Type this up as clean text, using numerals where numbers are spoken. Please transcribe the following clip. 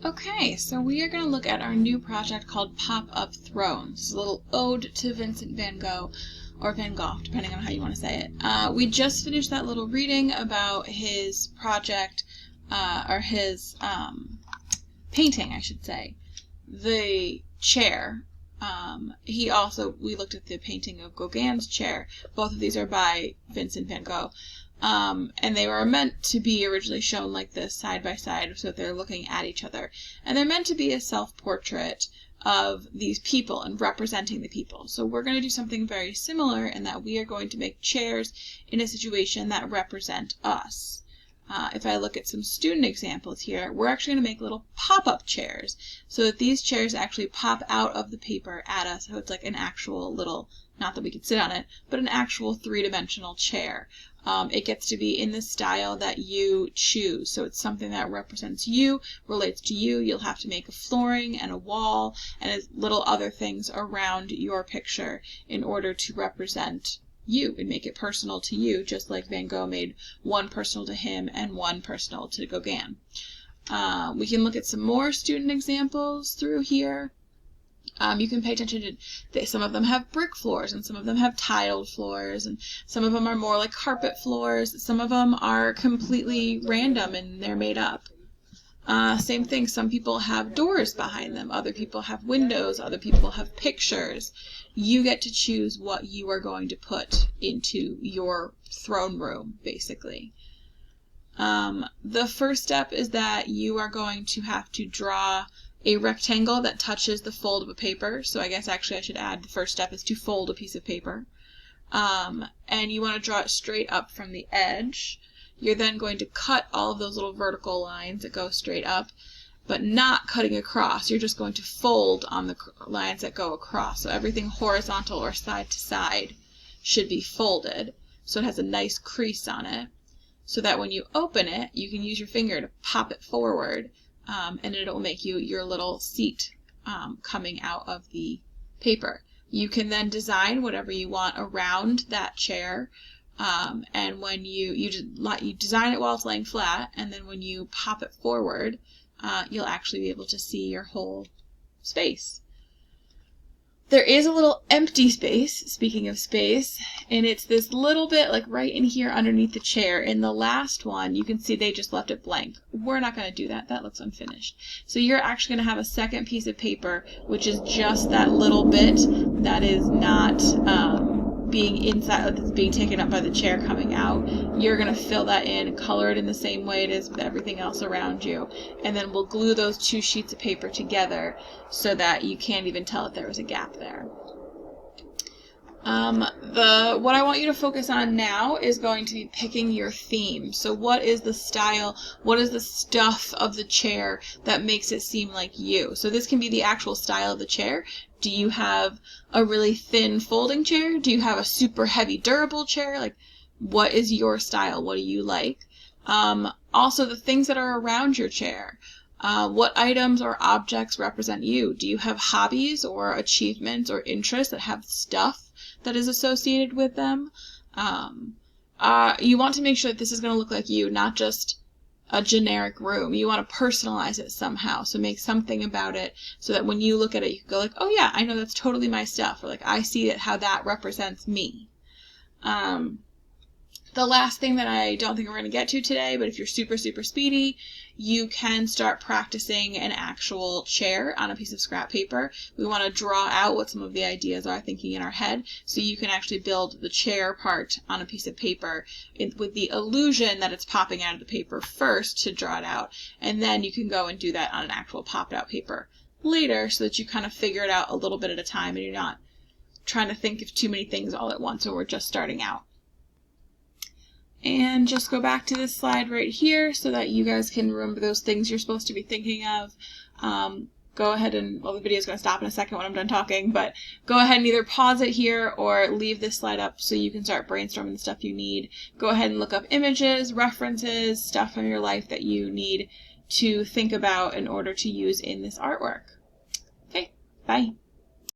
Okay, so we are going to look at our new project called Pop-Up Thrones. It's a little ode to Vincent van Gogh, or Van Gogh, depending on how you want to say it. We just finished that little reading about his project, or his painting, I should say. The chair. We looked at the painting of Gauguin's chair. Both of these are by Vincent van Gogh. And they were meant to be originally shown like this, side by side, so that they're looking at each other. And they're meant to be a self-portrait of these people and representing the people. So we're going to do something very similar in that we are going to make chairs in a situation that represent us. If I look at some student examples here, we're actually going to make little pop-up chairs so that these chairs actually pop out of the paper at us. So it's like an actual little, not that we could sit on it, but an actual three-dimensional chair. It gets to be in the style that you choose. So it's something that represents you, relates to you. You'll have to make a flooring and a wall and little other things around your picture in order to represent you and make it personal to you, just like Van Gogh made one personal to him and one personal to Gauguin. We can look at some more student examples through here. You can pay attention to some of them have brick floors and some of them have tiled floors and some of them are more like carpet floors. Some of them are completely random and they're made up. Same thing, some people have doors behind them, other people have windows, other people have pictures. You get to choose what you are going to put into your throne room, basically. The first step is that you are going to have to draw a rectangle that touches the fold of a paper. So I guess actually I should add the first step is to fold a piece of paper. And you want to draw it straight up from the edge. You're then going to cut all of those little vertical lines that go straight up, but not cutting across. You're just going to fold on the lines that go across. So everything horizontal or side to side should be folded. So it has a nice crease on it. So that when you open it, you can use your finger to pop it forward. And it'll make your little seat coming out of the paper. You can then design whatever you want around that chair, and when you design it while it's laying flat, and then when you pop it forward, you'll actually be able to see your whole space. There is a little empty space, speaking of space, and it's this little bit like right in here underneath the chair. In the last one, you can see they just left it blank. We're not going to do that. That looks unfinished. So you're actually going to have a second piece of paper, which is just that little bit that is not being inside, that's being taken up by the chair coming out. You're going to fill that in, color it in the same way it is with everything else around you, and then we'll glue those two sheets of paper together so that you can't even tell that there was a gap there. What I want you to focus on now is going to be picking your theme. So what is the style, what is the stuff of the chair that makes it seem like you? So this can be the actual style of the chair. Do you have a really thin folding chair? Do you have a super heavy durable chair? Like, what is your style? What do you like? Also, the things that are around your chair. What items or objects represent you? Do you have hobbies or achievements or interests that have stuff that is associated with them? You want to make sure that this is going to look like you, not just a generic room. You want to personalize it somehow, so make something about it so that when you look at it, you can go like, oh yeah, I know that's totally my stuff, or like, I see it, how that represents me. The last thing that I don't think we're going to get to today, but if you're super, super speedy, you can start practicing an actual chair on a piece of scrap paper. We want to draw out what some of the ideas are thinking in our head, so you can actually build the chair part on a piece of paper with the illusion that it's popping out of the paper first to draw it out, and then you can go and do that on an actual popped out paper later so that you kind of figure it out a little bit at a time and you're not trying to think of too many things all at once when we're just starting out. And just go back to this slide right here so that you guys can remember those things you're supposed to be thinking of. Go ahead and, well, the video is going to stop in a second when I'm done talking, but go ahead and either pause it here or leave this slide up so you can start brainstorming the stuff you need. Go ahead and look up images, references, stuff from your life that you need to think about in order to use in this artwork. Okay, bye.